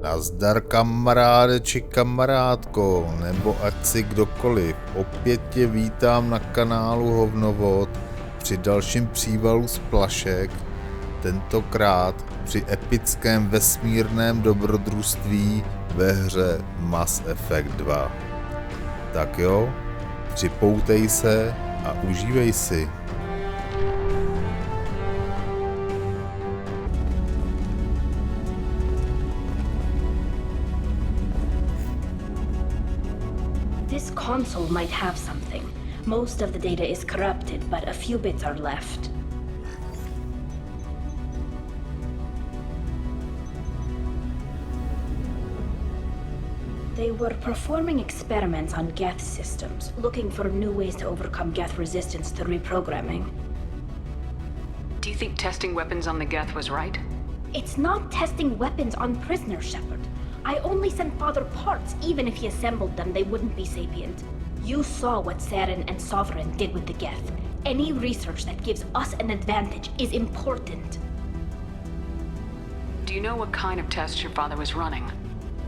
Nazdar kamaráde či kamarádko, nebo ať si kdokoliv. Opět tě vítám na kanálu Hovnovod při dalším přívalu z Plašek, tentokrát při epickém vesmírném dobrodružství ve hře Mass Effect 2. Tak jo, připoutej se a užívej si. This console might have something. Most of the data is corrupted, but a few bits are left. They were performing experiments on Geth systems, looking for new ways to overcome Geth resistance to reprogramming. Do you think testing weapons on the Geth was right? It's not testing weapons on prisoners, Shepard. I only sent Father parts. Even if he assembled them, they wouldn't be sapient. You saw what Saren and Sovereign did with the Geth. Any research that gives us an advantage is important. Do you know what kind of tests your father was running?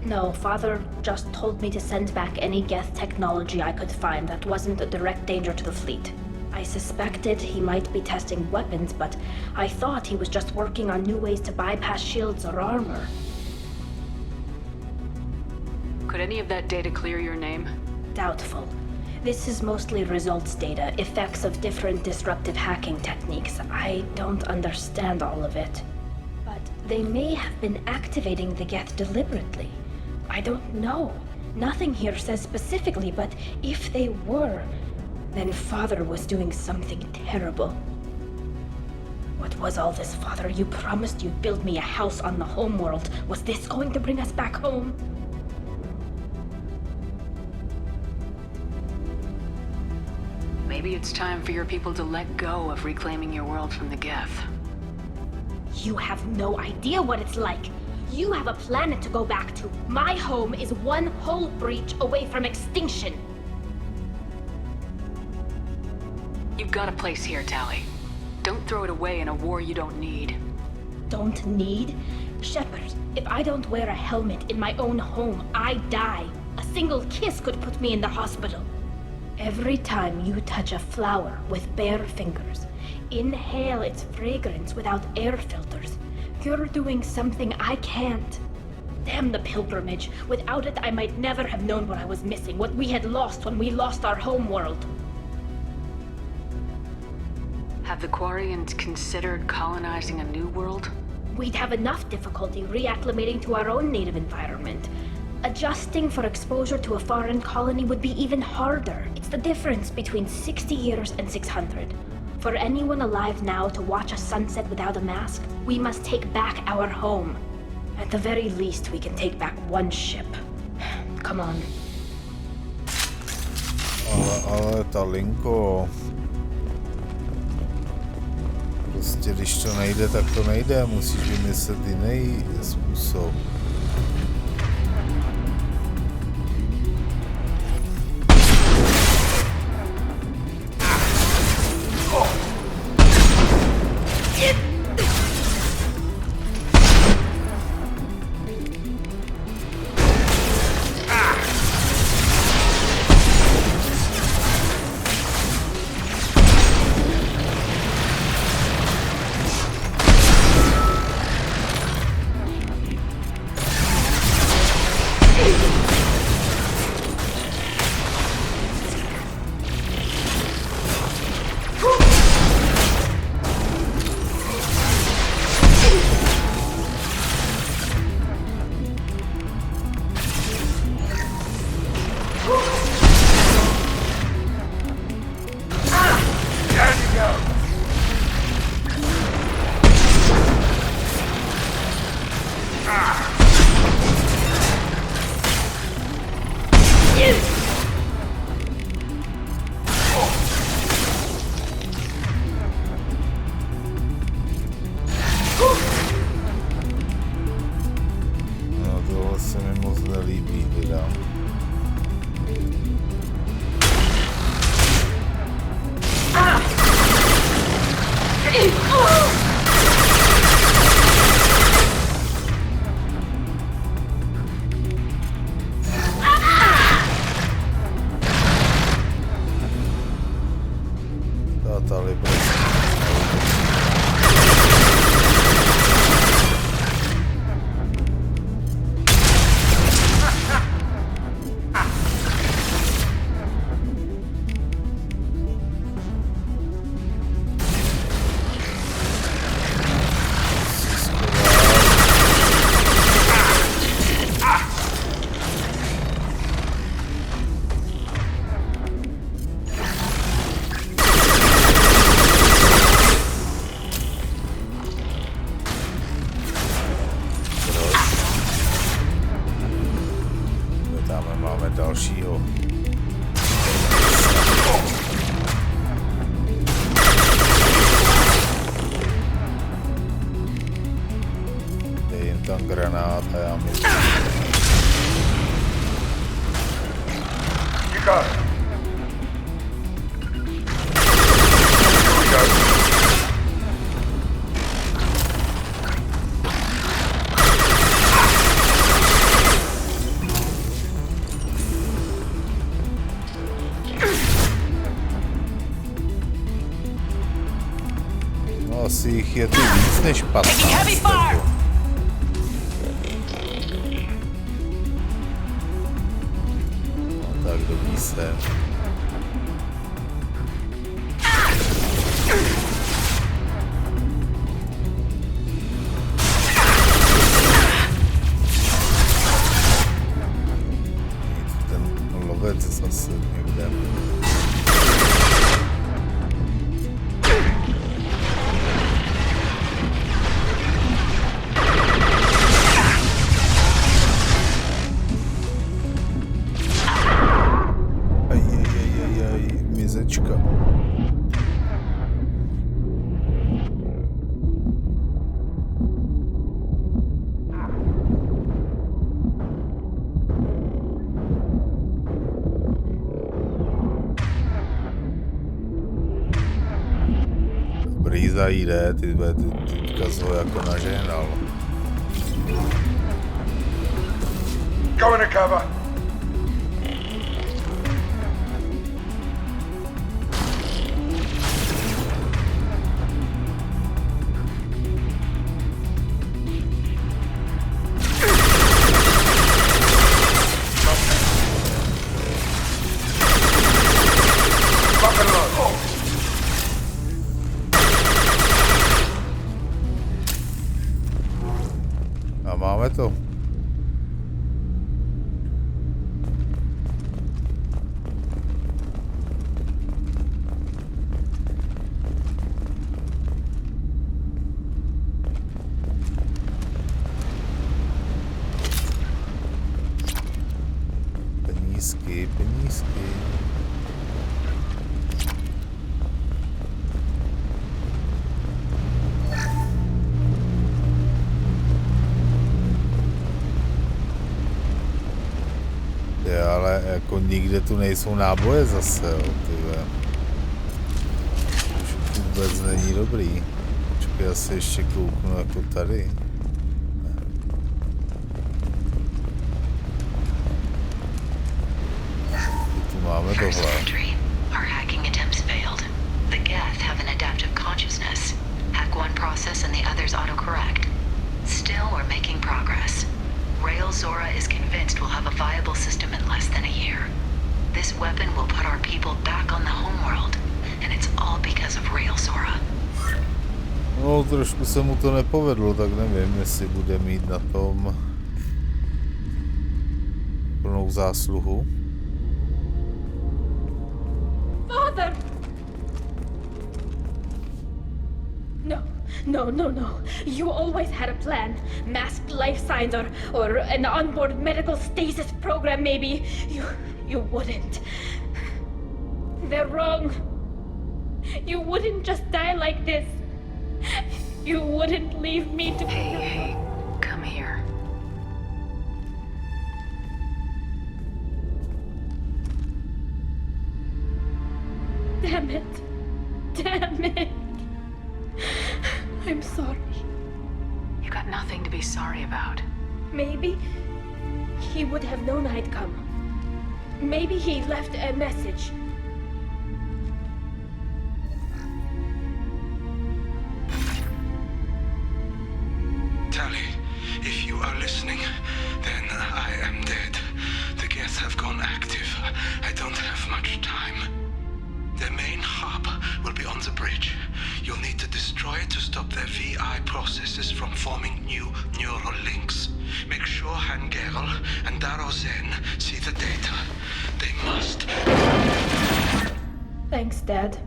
No, Father just told me to send back any Geth technology I could find that wasn't a direct danger to the fleet. I suspected he might be testing weapons, but I thought he was just working on new ways to bypass shields or armor. Could any of that data clear your name? Doubtful. This is mostly results data, effects of different disruptive hacking techniques. I don't understand all of it. But they may have been activating the Geth deliberately. I don't know. Nothing here says specifically, but if they were, then Father was doing something terrible. What was all this, Father? You promised you'd build me a house on the homeworld. Was this going to bring us back home? Maybe it's time for your people to let go of reclaiming your world from the Geth. You have no idea what it's like. You have a planet to go back to. My home is one hull breach away from extinction. You've got a place here, Tali. Don't throw it away in a war you don't need. Don't need? Shepard, if I don't wear a helmet in my own home, I die. A single kiss could put me in the hospital. Every time you touch a flower with bare fingers, inhale its fragrance without air filters, you're doing something I can't. Damn the pilgrimage. Without it, I might never have known what I was missing, what we had lost when we lost our home world. Have the Quarians considered colonizing a new world? We'd have enough difficulty reacclimating to our own native environment. Adjusting for exposure to a foreign colony would be even harder. It's the difference between 60 years and 600. For anyone alive now to watch a sunset without a mask, we must take back our home. At the very least, we can take back one ship. Come on. Ale Talinko... Prostě když to nejde, tak to nejde. Musíš vymyslet jiný způsob. dalšího. Dej jim tam granát a já mi... Asi jich je tu víc než 15. No tak dobrý se. Ten lovec zase někde. Jde, teďka jsi ho jako nažehnal. Go in a cover. Máme to. Penízky. Ale jako nikde tu nejsou náboje zase, jo, tyhle. Už vůbec není dobrý. Počkej, já se ještě kouknu jako tady. Tu máme tohle. Zora is convinced we'll have a viable system in less than a year. This weapon will put our people back on the homeworld, and it's all because of Rail Zora. No, trošku se mu to nepovedlo, tak nevím, jestli bude mít na tom plnou zásluhu. Father! No. You always had a plan. Masked life signs or an onboard medical stasis program maybe. You wouldn't. They're wrong. You wouldn't just die like this. You wouldn't leave me to... Hey, come here. Damn it. I'm sorry. You got nothing to be sorry about. Maybe he would have known I'd come. Maybe he left a message. Tali, if you are listening, then I am dead. The gets have gone active. I don't have much time. The main hub will be on the bridge. You'll need to destroy it to stop their VI processes from forming new neural links. Make sure Hangerl and Darozen see the data. They must. Thanks, Dad.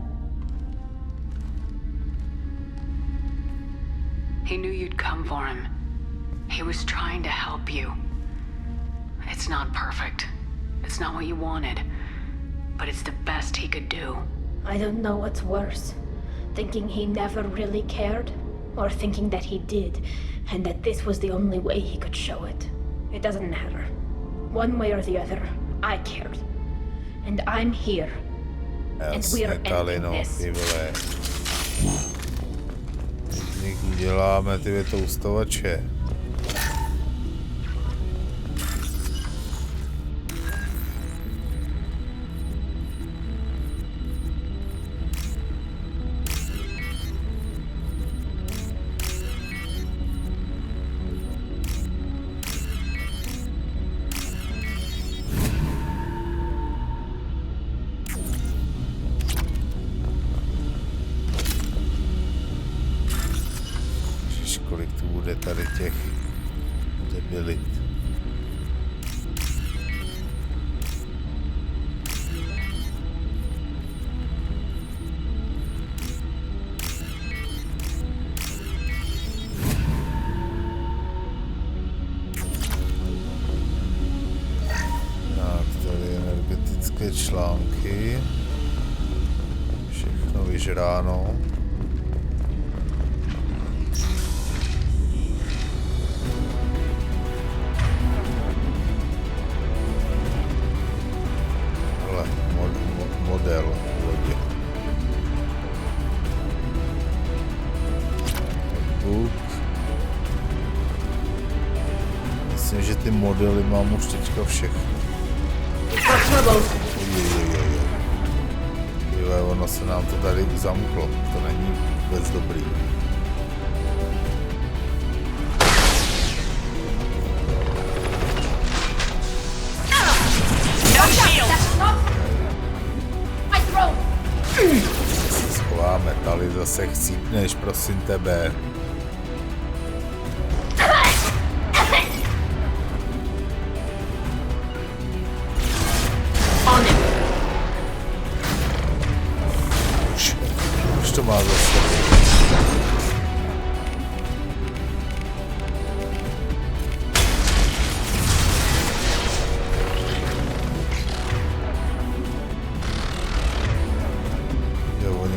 He knew you'd come for him. He was trying to help you. It's not perfect, It's not what you wanted, but it's the best he could do. I don't know what's worse. Thinking he never really cared, or thinking that he did, and that this was the only way he could show it. It doesn't matter. One way or the other, I cared. And I'm here. And we're ending this. Z nich uděláme ty větoustovače. Kolik tu bude tady těch debilit. Tak, tady energetické články. Všechno vyžráno. Model lodě. Book. Myslím, že ty modely mám už teďka všechny. Jo, ono se nám to tady zamklo. To není vůbec dobrý. Schováme, Tali, zase chcípneš, prosím tebe. Už to má zase.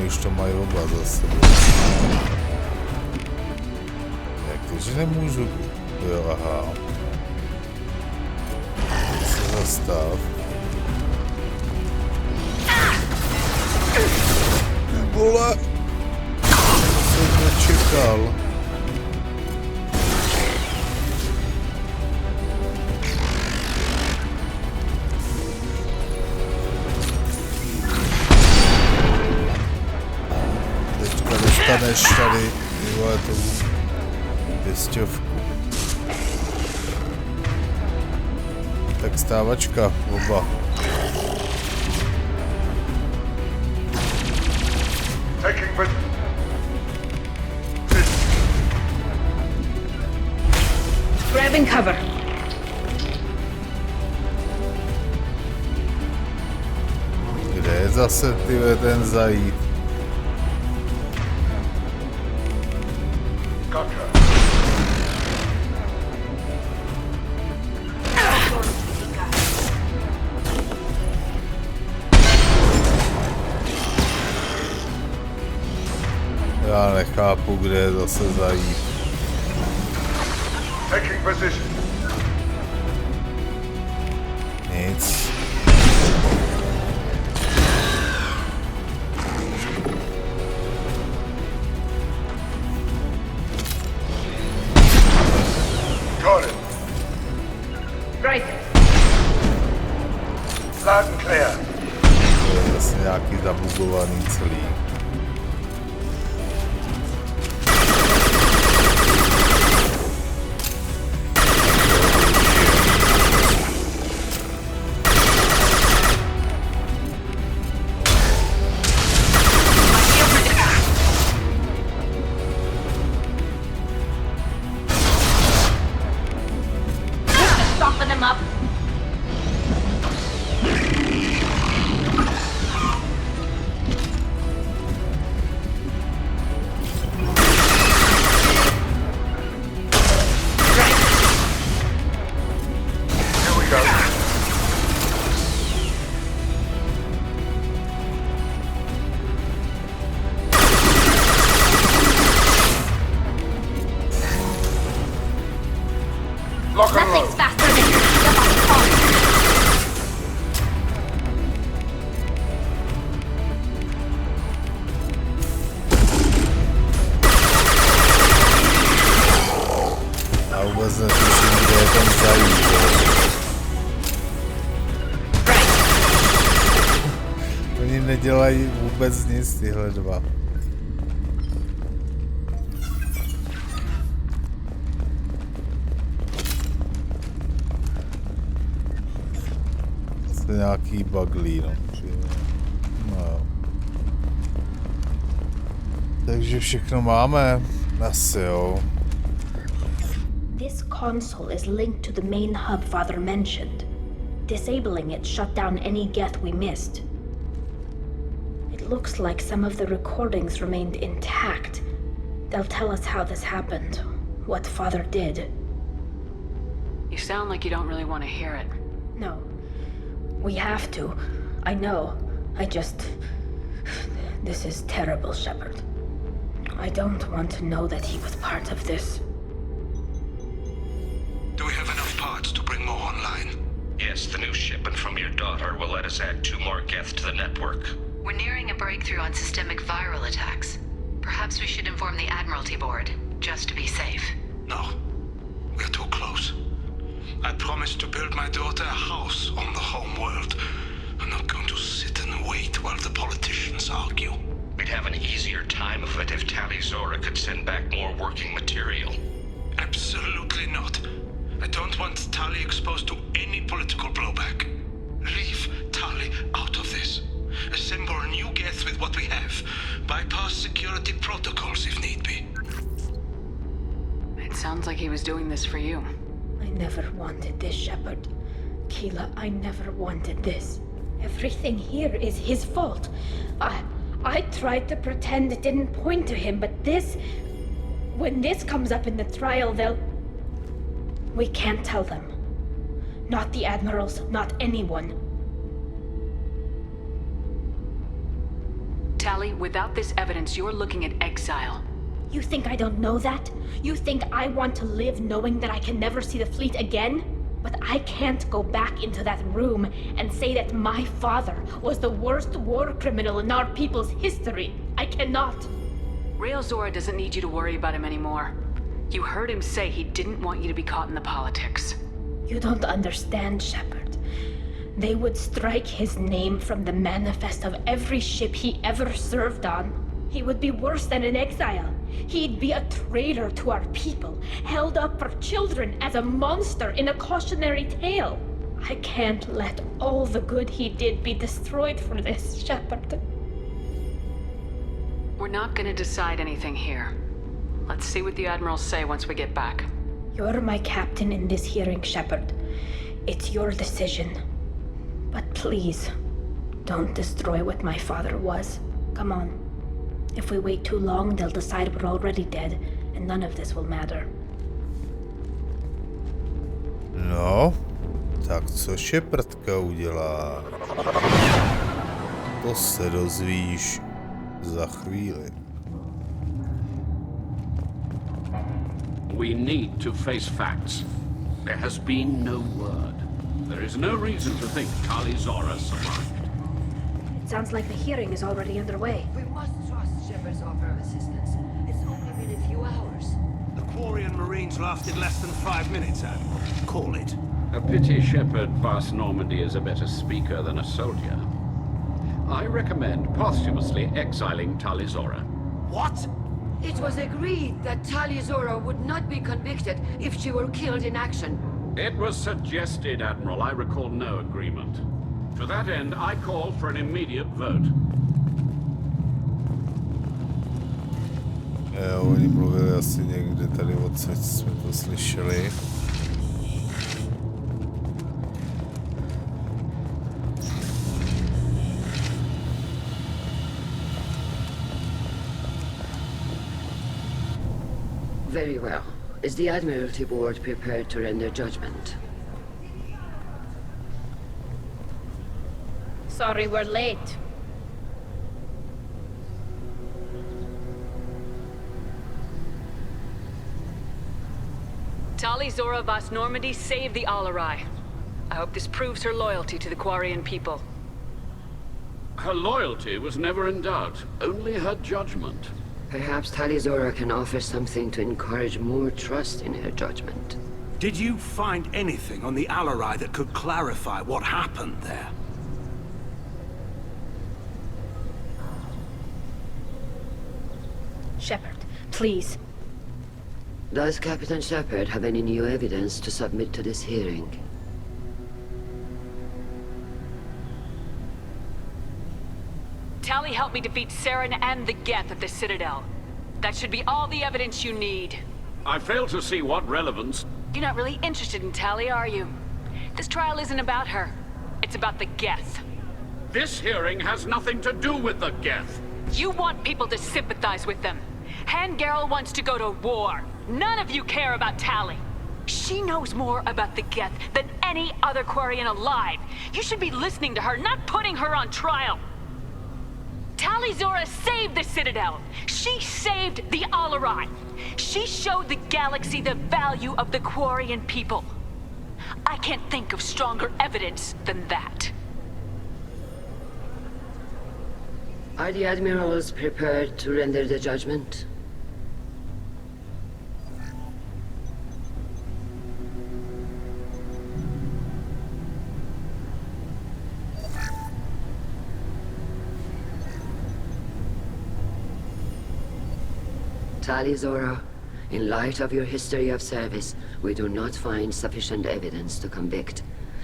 Už to mají oba za sebou. Jak to, že nemůžu? Jo, aha. Se zastav. Vole! Jsem nečekal. Dostaneš tady, vole, tu pěsťovku. Tak stávačka, oba. Grabbing cover. Kde je zase ten zajít? Já nechápu, kde je zase zajít. Nic. Right. Loud and clear. To je zase nějaký zabugovaný celý. Nothing's faster than your ship on phone. Já vůbec netuším, kde je ten zajít. Oni nedělají vůbec nic, tyhle dva. Zase nějaký baglí, no. No jo. Takže všechno máme. Asi jo. This console is linked to the main hub Father mentioned. Disabling it shut down any geth we missed. It looks like some of the recordings remained intact. They'll tell us how this happened, what Father did. You sound like you don't really want to hear it. No. We have to. I know. This is terrible, Shepard. I don't want to know that he was part of this. Do we have enough parts to bring more online? Yes, the new shipment from your daughter will let us add 2 more geth to the network. We're nearing a breakthrough on systemic viral attacks. Perhaps we should inform the Admiralty Board, just to be safe. No. We're too close. I promised to build my daughter a house on the home world. I'm not going to sit and wait while the politicians argue. We'd have an easier time of it if Tali Zora could send back more working material. Absolutely not. I don't want Tali exposed to any political blowback. Leave Tali out of this. Assemble new geth with what we have. Bypass security protocols if need be. It sounds like he was doing this for you. I never wanted this, Shepard. Keela, I never wanted this. Everything here is his fault. I tried to pretend it didn't point to him, but this... When this comes up in the trial, they'll... We can't tell them. Not the admirals, not anyone. Tali, without this evidence, you're looking at exile. You think I don't know that? You think I want to live knowing that I can never see the fleet again? But I can't go back into that room and say that my father was the worst war criminal in our people's history. I cannot. Rail Zora doesn't need you to worry about him anymore. You heard him say he didn't want you to be caught in the politics. You don't understand, Shepard. They would strike his name from the manifest of every ship he ever served on. He would be worse than an exile. He'd be a traitor to our people, held up for children as a monster in a cautionary tale. I can't let all the good he did be destroyed for this, Shepard. We're not gonna decide anything here. Let's see what the admirals say once we get back. You're my captain in this hearing, Shepard. It's your decision. But please, don't destroy what my father was. Come on. If we wait too long, they'll decide we're already dead, and none of this will matter. No, tak co Shepardka udělá? To se dozvíš za chvíli. We need to face facts. There has been no word. There is no reason to think Tali Zora survived. It sounds like the hearing is already underway. We must trust Shepard's offer of assistance. It's only been a few hours. The Quarian Marines lasted less than 5 minutes, Admiral. Call it. A pity Shepard passed Normandy as a better speaker than a soldier. I recommend posthumously exiling Tali Zora. What? It was agreed that Tali Zora would not be convicted if she were killed in action. It was suggested, Admiral. I recall no agreement. To that end, I call for an immediate vote. Oni mluvili asi někde tady odsud, jsme to slyšeli. Very well. Is the Admiralty Board prepared to render judgment? Sorry we're late. Tali Tali Zora Vas Normandy saved the Alarai. I hope this proves her loyalty to the Quarian people. Her loyalty was never in doubt, only her judgment. Perhaps Tali Zora can offer something to encourage more trust in her judgment. Did you find anything on the Alarai that could clarify what happened there? Shepard, please. Does Captain Shepard have any new evidence to submit to this hearing? Tali helped me defeat Saren and the Geth at the Citadel. That should be all the evidence you need. I fail to see what relevance. You're not really interested in Tali, are you? This trial isn't about her. It's about the Geth. This hearing has nothing to do with the Geth. You want people to sympathize with them. Hangarel wants to go to war. None of you care about Tali. She knows more about the Geth than any other Quarian alive. You should be listening to her, not putting her on trial. Tali Zora saved the Citadel. She saved the Alarai. She showed the galaxy the value of the Quarian people. I can't think of stronger evidence than that. Are the admirals prepared to render the judgment? Tali Zora, in light of your history of service, we do not find sufficient evidence to convict.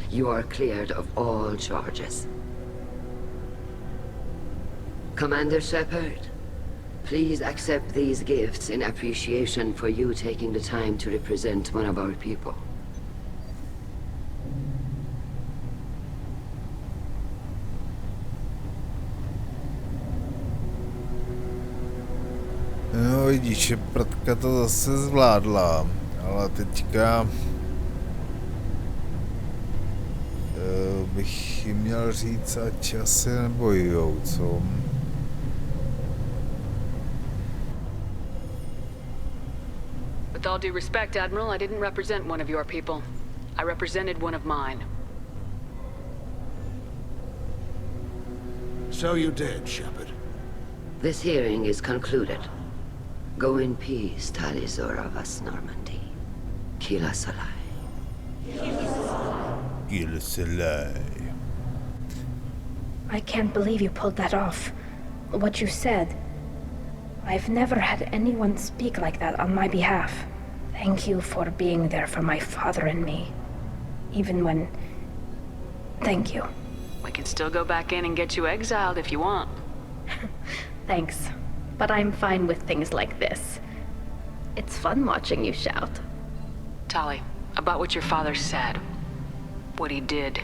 You are cleared of all charges. Commander Shepard, please accept these gifts in appreciation for you taking the time to represent one of our people. No vidíš, Shepardka to zase zvládla, ale teďka bych jim měl říct, ať asi nebojujou, co? With all due respect, Admiral, I didn't represent one of your people. I represented one of mine. So you did, Shepard. This hearing is concluded. Go in peace, Tali Zora Vas Normandy. Chtěla. I can't believe you pulled that off. What you said. I've never had anyone speak like that on my behalf. Thank you for being there for my father and me. Even when... Thank you. We can still go back in and get you exiled if you want. Thanks. But I'm fine with things like this. It's fun watching you shout. Tali, about what your father said. What he did.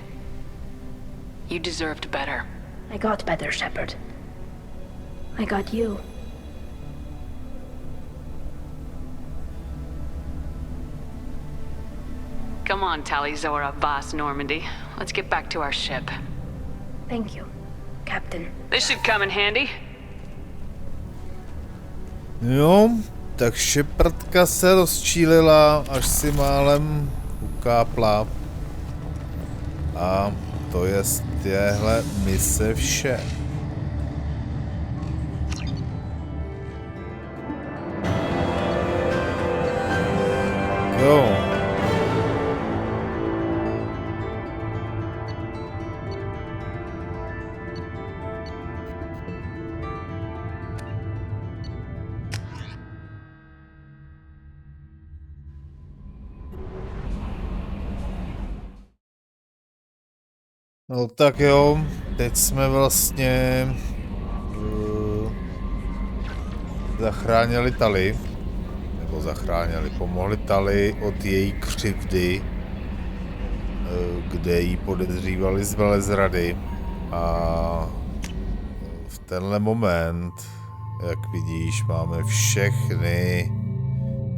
You deserved better. I got better, Shepard. I got you. Come on, Tali Zora Vas Normandy. Let's get back to our ship. Thank you, Captain. This should come in handy. Jo, tak Shepardka se rozčílila, až si málem ukápla. A to je z téhle mise vše. Jo. No tak jo, teď jsme vlastně zachránili Tali, nebo pomohli Tali od její křivdy, kde jí podezřívali z velezrady, a v tenhle moment, jak vidíš, máme všechny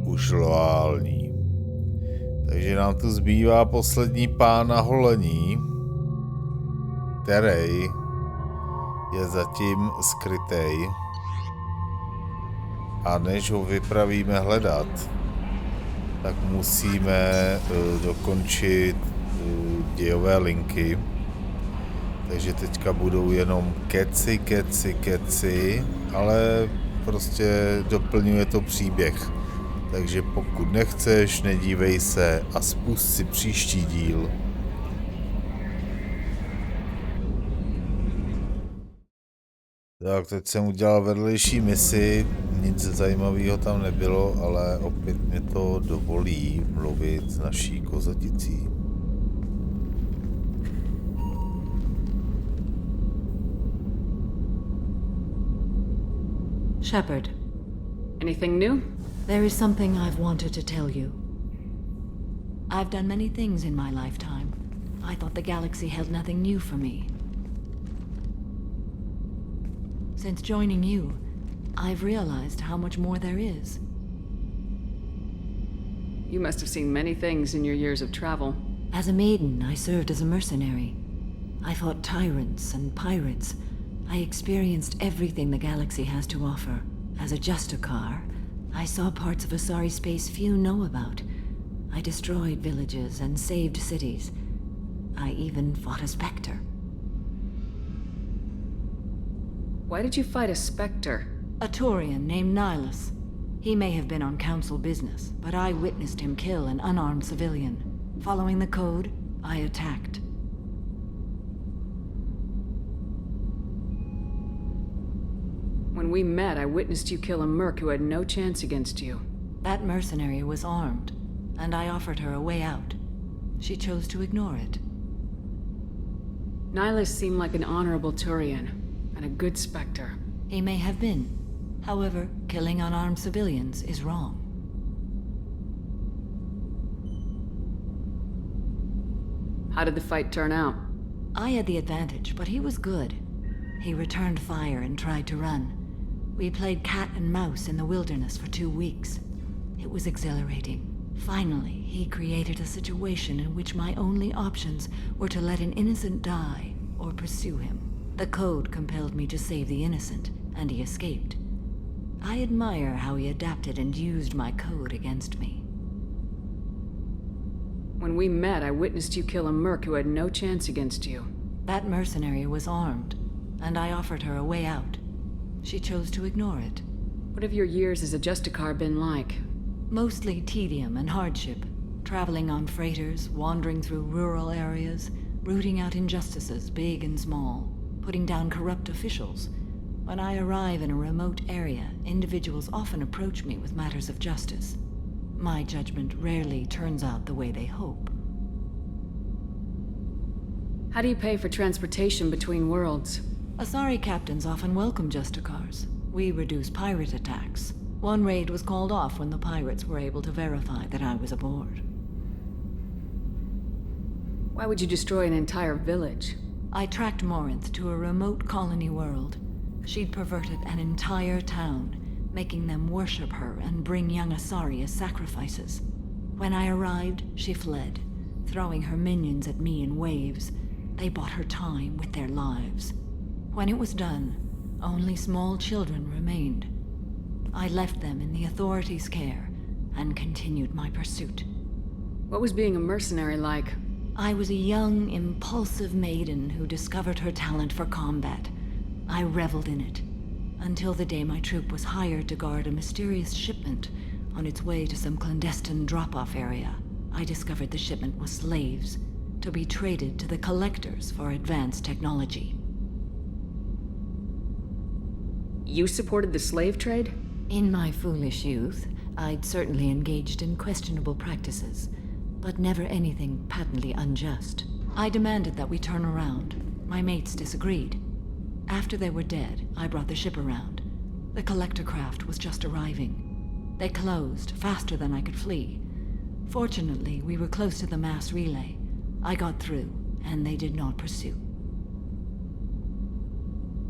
už loální. Takže nám tu zbývá poslední pán na holení, který je zatím skrytej. A než ho vypravíme hledat, tak musíme dokončit dějové linky. Takže teďka budou jenom keci, ale prostě doplňuje to příběh. Takže pokud nechceš, nedívej se a spust si příští díl. Tak, teď jsem udělal vedlejší misi, nic zajímavého tam nebylo, ale opět mě to dovolí mluvit s naší kozaticí. Shepard. Anything new? There is something I've wanted to tell you. I've done many things in my lifetime. I thought the galaxy held nothing new for me. Since joining you, I've realized how much more there is. You must have seen many things in your years of travel. As a maiden, I served as a mercenary. I fought tyrants and pirates. I experienced everything the galaxy has to offer. As a Justicar, I saw parts of Asari space few know about. I destroyed villages and saved cities. I even fought a Spectre. Why did you fight a Spectre? A Turian named Nihilus. He may have been on council business, but I witnessed him kill an unarmed civilian. Following the code, I attacked. When we met, I witnessed you kill a merc who had no chance against you. That mercenary was armed, and I offered her a way out. She chose to ignore it. Nihilus seemed like an honorable Turian, and a good Spectre. He may have been. However, killing unarmed civilians is wrong. How did the fight turn out? I had the advantage, but he was good. He returned fire and tried to run. We played cat and mouse in the wilderness for 2 weeks. It was exhilarating. Finally, he created a situation in which my only options were to let an innocent die or pursue him. The code compelled me to save the innocent, and he escaped. I admire how he adapted and used my code against me. When we met, I witnessed you kill a merc who had no chance against you. That mercenary was armed, and I offered her a way out. She chose to ignore it. What have your years as a Justicar been like? Mostly tedium and hardship. Traveling on freighters, wandering through rural areas, rooting out injustices, big and small, putting down corrupt officials. When I arrive in a remote area, individuals often approach me with matters of justice. My judgment rarely turns out the way they hope. How do you pay for transportation between worlds? Asari captains often welcome Justicars. We reduce pirate attacks. One raid was called off when the pirates were able to verify that I was aboard. Why would you destroy an entire village? I tracked Morinth to a remote colony world. She'd perverted an entire town, making them worship her and bring young Asari as sacrifices. When I arrived, she fled, throwing her minions at me in waves. They bought her time with their lives. When it was done, only small children remained. I left them in the authorities' care and continued my pursuit. What was being a mercenary like? I was a young, impulsive maiden who discovered her talent for combat. I reveled in it, until the day my troop was hired to guard a mysterious shipment on its way to some clandestine drop-off area. I discovered the shipment was slaves, to be traded to the collectors for advanced technology. You supported the slave trade? In my foolish youth, I'd certainly engaged in questionable practices, but never anything patently unjust. I demanded that we turn around. My mates disagreed. After they were dead, I brought the ship around. The collector craft was just arriving. They closed faster than I could flee. Fortunately, we were close to the mass relay. I got through, and they did not pursue.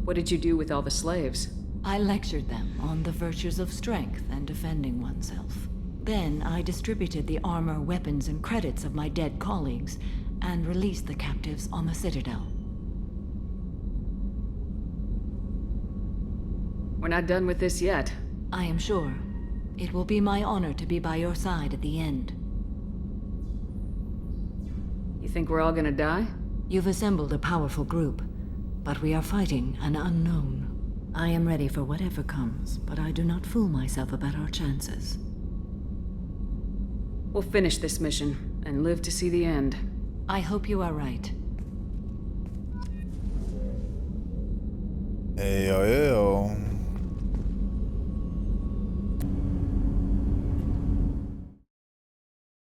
What did you do with all the slaves? I lectured them on the virtues of strength and defending oneself. Then I distributed the armor, weapons, and credits of my dead colleagues, and released the captives on the Citadel. We're not done with this yet. I am sure. It will be my honor to be by your side at the end. You think we're all gonna die? You've assembled a powerful group, but we are fighting an unknown. I am ready for whatever comes, but I do not fool myself about our chances. We'll finish this mission and live to see the end. I hope you are right. Jo.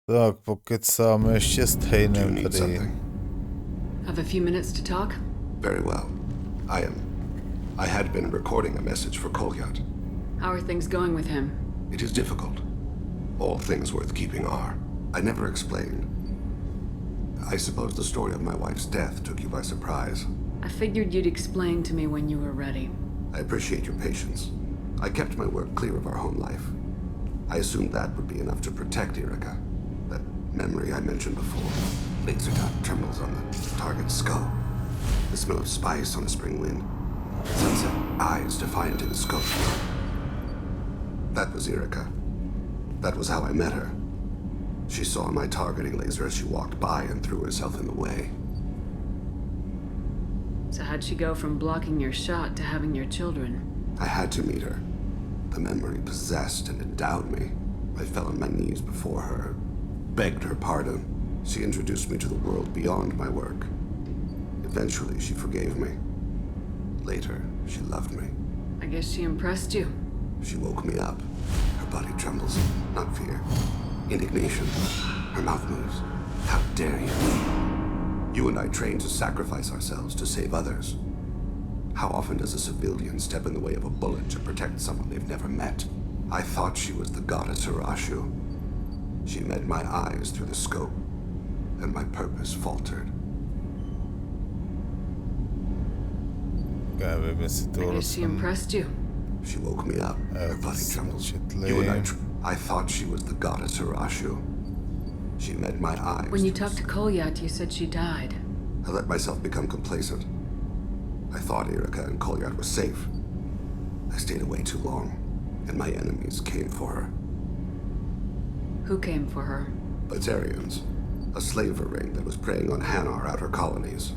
Tak, pokecáme ještě s Tejnem tady. Have a few minutes to talk? Very well. I had been recording a message for Kolyat. How are things going with him? It is difficult. All things worth keeping are. I never explained. I suppose the story of my wife's death took you by surprise. I figured you'd explain to me when you were ready. I appreciate your patience. I kept my work clear of our home life. I assumed that would be enough to protect Erica. That memory I mentioned before. Laser dot trembles on the target's skull. The smell of spice on a spring wind. Sunset eyes defiant in the scope. That was Erica. That was how I met her. She saw my targeting laser as she walked by and threw herself in the way. So how'd she go from blocking your shot to having your children? I had to meet her. The memory possessed and endowed me. I fell on my knees before her, begged her pardon. She introduced me to the world beyond my work. Eventually, she forgave me. Later, she loved me. I guess she impressed you. She woke me up. Her body trembles, not fear. Indignation. Her mouth moves. How dare you? You and I trained to sacrifice ourselves to save others. How often does a civilian step in the way of a bullet to protect someone they've never met? I thought she was the goddess Arashu. She met my eyes through the scope, and my purpose faltered. I guess she impressed you. She woke me up. Her body trembles. You and I thought she was the goddess Arashu. She met my eyes. When you talked to Kolyat, you said she died. I let myself become complacent. I thought Erica and Kolyat were safe. I stayed away too long, and my enemies came for her. Who came for her? Batarians. A slaver ring that was preying on Hanar outer colonies.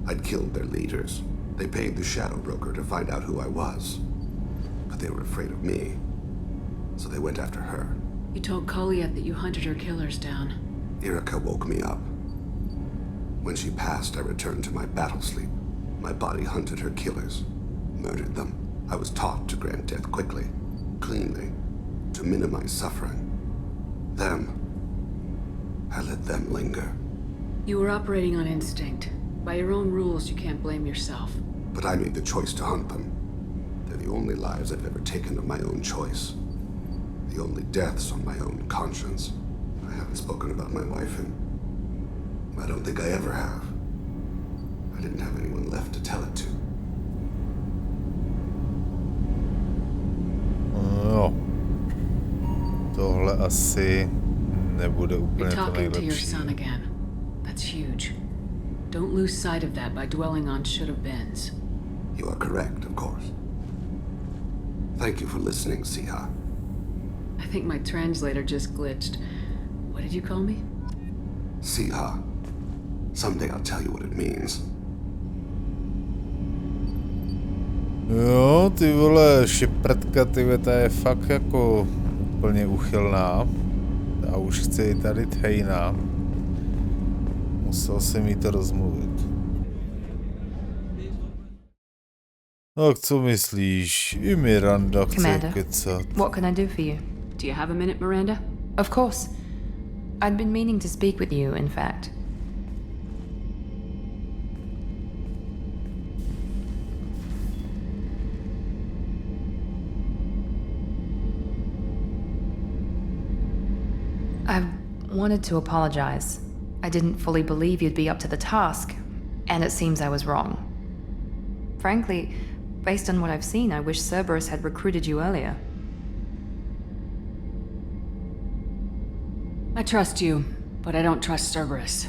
I'd killed their leaders. They paid the shadow broker to find out who I was. But they were afraid of me, so they went after her. You told Kolyat that you hunted her killers down. Erica woke me up. When she passed, I returned to my battle sleep. My body hunted her killers, murdered them. I was taught to grant death quickly, cleanly, to minimize suffering. I let them linger. You were operating on instinct. By your own rules, you can't blame yourself. But I made the choice to hunt them. They're the only lives I've ever taken of my own choice. The only deaths on my own conscience. I haven't spoken about my wife, and I don't think I ever have. I didn't have anyone left to tell it to. No. Tohle asi nebude úplně to You're talking to your nejlepší. son again. That's huge. Don't lose sight of that by dwelling on should-have-beens. You are correct, of course. Thank you for listening, Siha. I think my translator just glitched. What did you call me? Siha. Someday I'll tell you what it means. Jo, ty vole, Shepardka, ty ta je fakt jako úplně uchylná. A už chci i tady Tejna. Musel jsem jí to rozmluvit. Tak co myslíš? I Miranda chce kecat. What can I do for you? Do you have a minute, Miranda? Of course. I'd been meaning to speak with you, in fact. I wanted to apologize. I didn't fully believe you'd be up to the task, and it seems I was wrong. Frankly, based on what I've seen, I wish Cerberus had recruited you earlier. I trust you, but I don't trust Cerberus.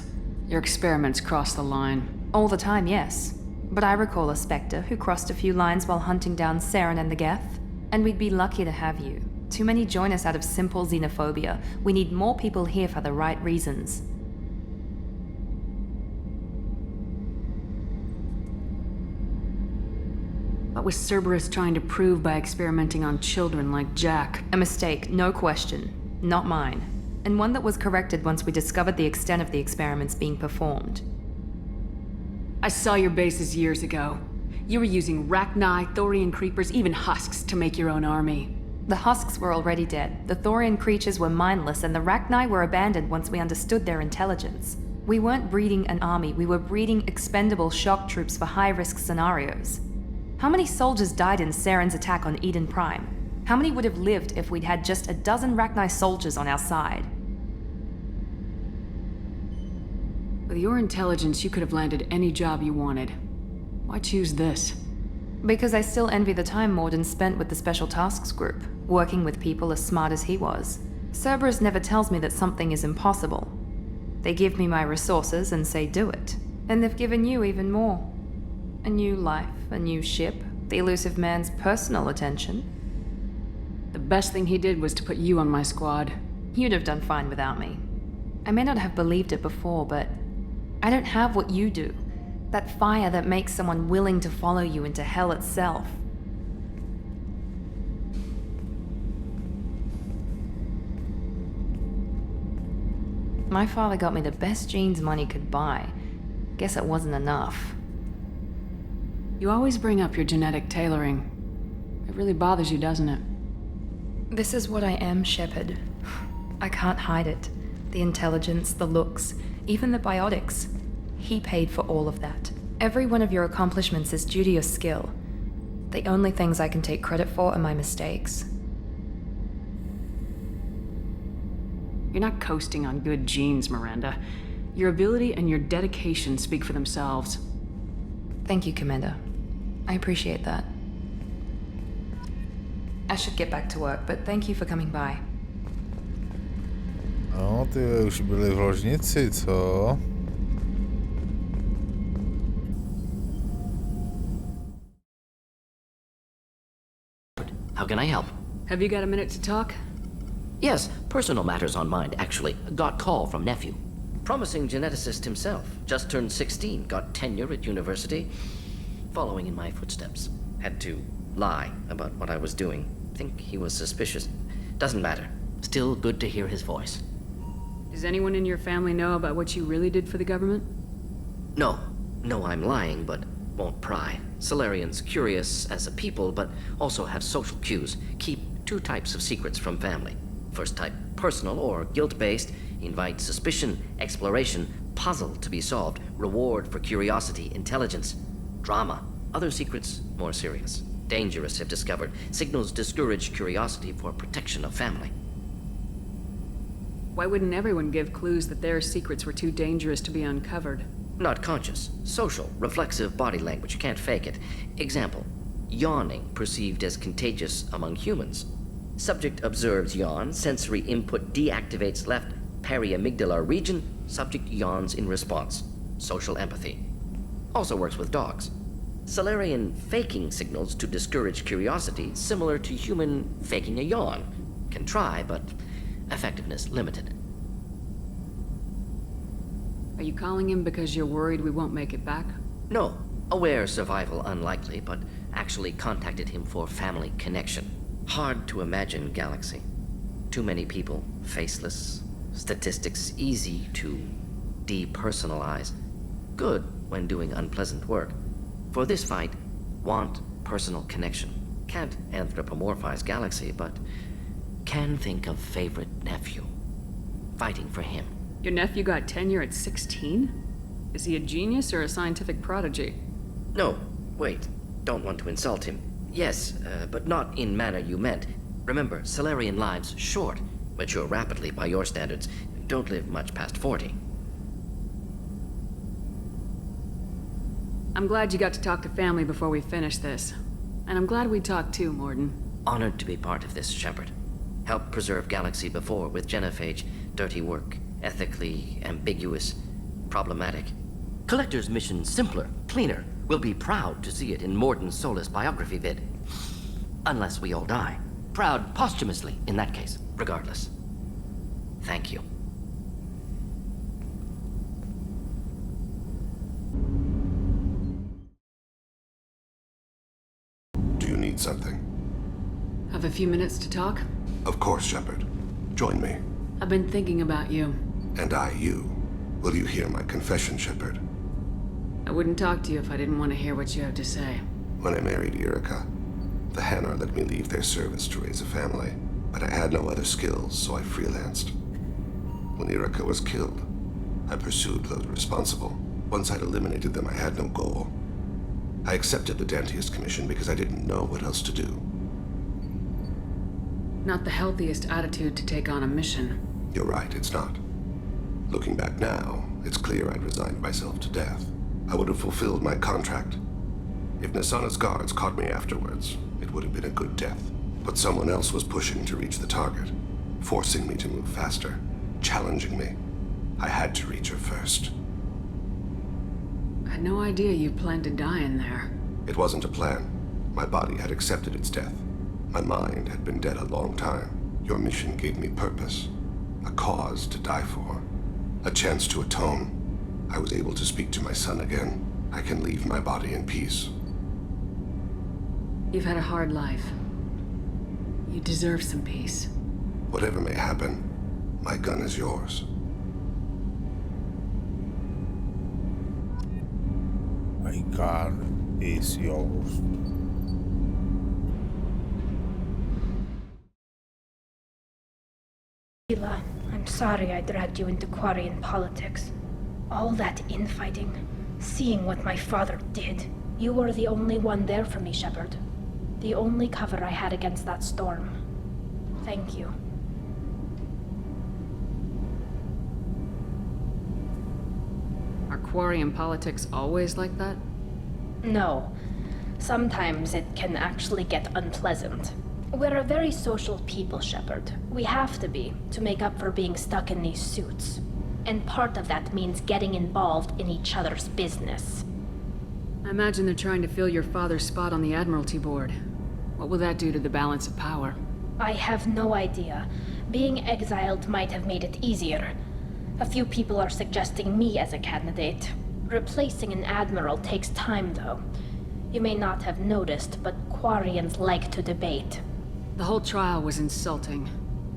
Your experiments cross the line. All the time, yes. But I recall a Spectre who crossed a few lines while hunting down Saren and the Geth, and we'd be lucky to have you. Too many join us out of simple xenophobia. We need more people here for the right reasons. What was Cerberus trying to prove by experimenting on children like Jack? A mistake, no question. Not mine. And one that was corrected once we discovered the extent of the experiments being performed. I saw your bases years ago. You were using Rachni, Thorian creepers, even husks to make your own army. The husks were already dead. The Thorian creatures were mindless, and the Rachni were abandoned once we understood their intelligence. We weren't breeding an army, we were breeding expendable shock troops for high-risk scenarios. How many soldiers died in Saren's attack on Eden Prime? How many would have lived if we'd had just a dozen Rachni soldiers on our side? With your intelligence, you could have landed any job you wanted. Why choose this? Because I still envy the time Morden spent with the Special Tasks Group, working with people as smart as he was. Cerberus never tells me that something is impossible. They give me my resources and say do it. And they've given you even more. A new life, a new ship, the elusive man's personal attention. The best thing he did was to put you on my squad. You'd have done fine without me. I may not have believed it before, but I don't have what you do. That fire that makes someone willing to follow you into hell itself. My father got me the best jeans money could buy. Guess it wasn't enough. You always bring up your genetic tailoring. It really bothers you, doesn't it? This is what I am, Shepard. I can't hide it. The intelligence, the looks, even the biotics. He paid for all of that. Every one of your accomplishments is due to your skill. The only things I can take credit for are my mistakes. You're not coasting on good genes, Miranda. Your ability and your dedication speak for themselves. Thank you, Commander. I appreciate that. I should get back to work, but thank you for coming by. No, ty už byli v ložnici, co? How can I help? Have you got a minute to talk? Yes, personal matters on mind, actually. Got call from nephew. Promising geneticist himself. Just turned 16, got tenure at university. Following in my footsteps. Had to lie about what I was doing. Think he was suspicious. Doesn't matter. Still good to hear his voice. Does anyone in your family know about what you really did for the government? No. No, I'm lying, but won't pry. Solarians curious as a people, but also have social cues. Keep two types of secrets from family. First type, personal or guilt-based. Invite suspicion, exploration, puzzle to be solved, reward for curiosity, intelligence. Drama. Other secrets, more serious. Dangerous if discovered. Signals discourage curiosity for protection of family. Why wouldn't everyone give clues that their secrets were too dangerous to be uncovered? Not conscious. Social, reflexive body language. Can't fake it. Example. Yawning perceived as contagious among humans. Subject observes yawn. Sensory input deactivates left periamygdalar region. Subject yawns in response. Social empathy. Also works with dogs. Solarian faking signals to discourage curiosity, similar to human faking a yawn. Can try, but effectiveness limited. Are you calling him because you're worried we won't make it back? No. Aware survival unlikely, but actually contacted him for family connection. Hard to imagine galaxy. Too many people, faceless. Statistics easy to depersonalize. Good when doing unpleasant work. For this fight, want personal connection. Can't anthropomorphize galaxy, but can think of favorite nephew. Fighting for him. Your nephew got tenure at 16? Is he a genius or a scientific prodigy? No, wait. Don't want to insult him. Yes, but not in manner you meant. Remember, Solarian lives short. Mature rapidly by your standards. Don't live much past 40. I'm glad you got to talk to family before we finish this. And I'm glad we talked too, Morden. Honored to be part of this, Shepard. Helped preserve Galaxy before with genophage. Dirty work. Ethically ambiguous. Problematic. Collector's mission simpler, cleaner. We'll be proud to see it in Morden's Solus biography vid. Unless we all die. Proud posthumously, in that case, regardless. Thank you. Do you need something? Have a few minutes to talk? Of course, Shepard. Join me. I've been thinking about you. And I, you. Will you hear my confession, Shepard? I wouldn't talk to you if I didn't want to hear what you have to say. When I married Erica, the Hanar let me leave their service to raise a family, but I had no other skills, so I freelanced. When Erica was killed, I pursued those responsible. Once I'd eliminated them, I had no goal. I accepted the Dantiest commission because I didn't know what else to do. Not the healthiest attitude to take on a mission. You're right, it's not. Looking back now, it's clear I'd resigned myself to death. I would have fulfilled my contract. If Nasana's guards caught me afterwards, it would have been a good death. But someone else was pushing to reach the target, forcing me to move faster, challenging me. I had to reach her first. I had no idea you planned to die in there. It wasn't a plan. My body had accepted its death. My mind had been dead a long time. Your mission gave me purpose, a cause to die for, a chance to atone. I was able to speak to my son again. I can leave my body in peace. You've had a hard life. You deserve some peace. Whatever may happen, my gun is yours. My gun is yours. Sheila, I'm sorry I dragged you into Quarian politics. All that infighting, seeing what my father did. You were the only one there for me, Shepard. The only cover I had against that storm. Thank you. Are Quarian politics always like that? No. Sometimes it can actually get unpleasant. We're a very social people, Shepard. We have to be, to make up for being stuck in these suits. And part of that means getting involved in each other's business. I imagine they're trying to fill your father's spot on the Admiralty Board. What will that do to the balance of power? I have no idea. Being exiled might have made it easier. A few people are suggesting me as a candidate. Replacing an admiral takes time, though. You may not have noticed, but Quarians like to debate. The whole trial was insulting.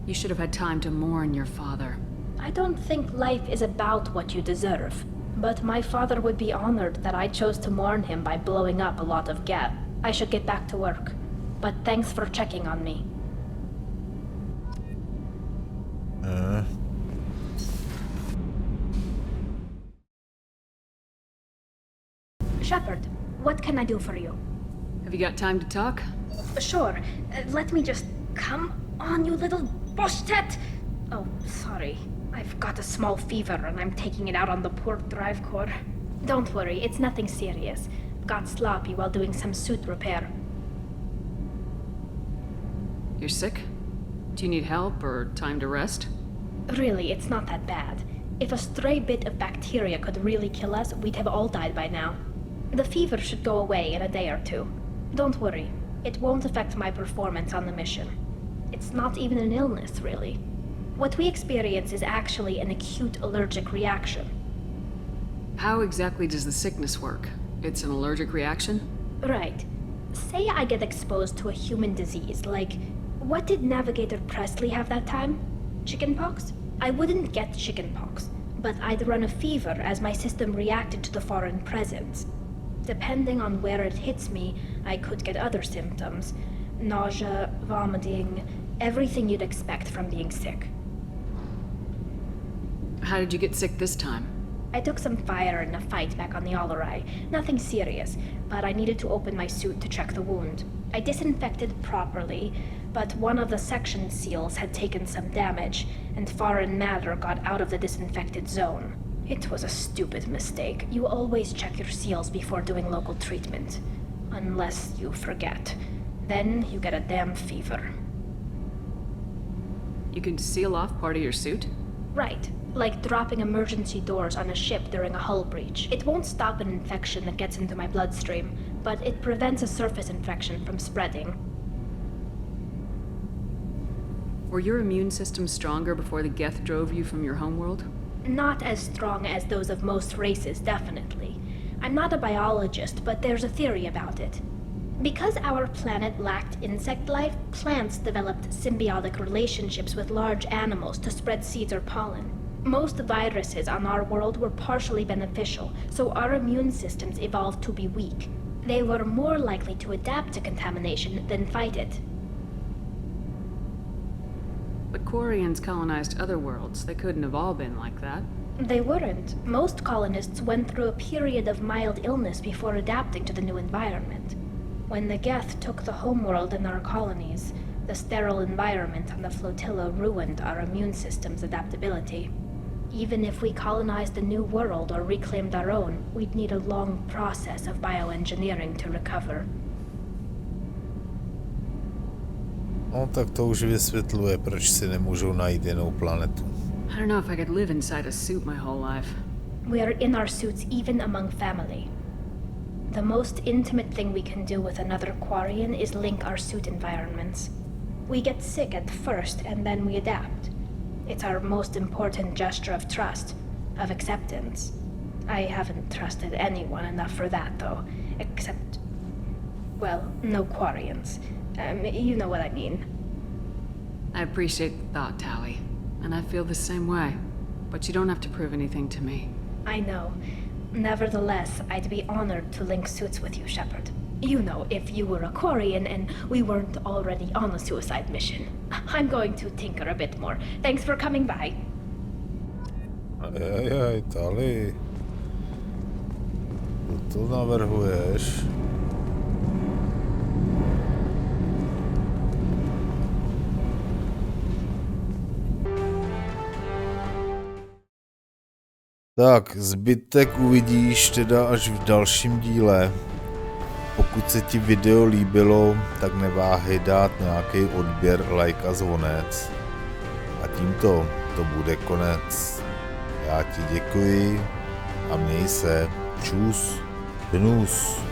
You should have had time to mourn your father. I don't think life is about what you deserve. But my father would be honored that I chose to mourn him by blowing up a lot of gas. I should get back to work. But thanks for checking on me. Shepard, what can I do for you? Have you got time to talk? Sure. Let me just... Come on, you little boshtet! Oh, sorry. I've got a small fever and I'm taking it out on the port drive core. Don't worry, it's nothing serious. Got sloppy while doing some suit repair. You're sick? Do you need help or time to rest? Really, it's not that bad. If a stray bit of bacteria could really kill us, we'd have all died by now. The fever should go away in a day or two. Don't worry, it won't affect my performance on the mission. It's not even an illness, really. What we experience is actually an acute allergic reaction. How exactly does the sickness work? It's an allergic reaction? Right. Say I get exposed to a human disease, like... What did Navigator Presley have that time? Chickenpox? I wouldn't get chickenpox, but I'd run a fever as my system reacted to the foreign presence. Depending on where it hits me, I could get other symptoms. Nausea, vomiting, everything you'd expect from being sick. How did you get sick this time? I took some fire in a fight back on the Allerai. Nothing serious, but I needed to open my suit to check the wound. I disinfected properly, but one of the section seals had taken some damage, and foreign matter got out of the disinfected zone. It was a stupid mistake. You always check your seals before doing local treatment. Unless you forget. Then you get a damn fever. You can seal off part of your suit? Right. Like dropping emergency doors on a ship during a hull breach. It won't stop an infection that gets into my bloodstream, but it prevents a surface infection from spreading. Were your immune systems stronger before the Geth drove you from your homeworld? Not as strong as those of most races, definitely. I'm not a biologist, but there's a theory about it. Because our planet lacked insect life, plants developed symbiotic relationships with large animals to spread seeds or pollen. Most viruses on our world were partially beneficial, so our immune systems evolved to be weak. They were more likely to adapt to contamination than fight it. But Quarians colonized other worlds. They couldn't have all been like that. They weren't. Most colonists went through a period of mild illness before adapting to the new environment. When the Geth took the homeworld in our colonies, the sterile environment on the flotilla ruined our immune system's adaptability. Even if we colonized a new world or reclaimed our own, we'd need a long process of bioengineering to recover. No tak to už vysvětluje, proč si nemůžou najít jinou planetu. I don't know if I could live inside a suit my whole life. We are in our suits even among family. The most intimate thing we can do with another Quarian is link our suit environments. We get sick at first and then we adapt. It's our most important gesture of trust, of acceptance. I haven't trusted anyone enough for that though, except, well, no Quarians. You know what I mean. I appreciate the thought, Tali. And I feel the same way. But you don't have to prove anything to me. I know. Nevertheless, I'd be honored to link suits with you, Shepard. You know, if you were a Quarian and we weren't already on a suicide mission. I'm going to tinker a bit more. Thanks for coming by. Ajajaj, Tali. Co to navrhuješ? Tak, zbytek uvidíš teda až v dalším díle. Pokud se ti video líbilo, tak neváhej dát nějaký odběr, like a zvonec. A tímto to bude konec. Já ti děkuji a měj se. Čus. Hnus.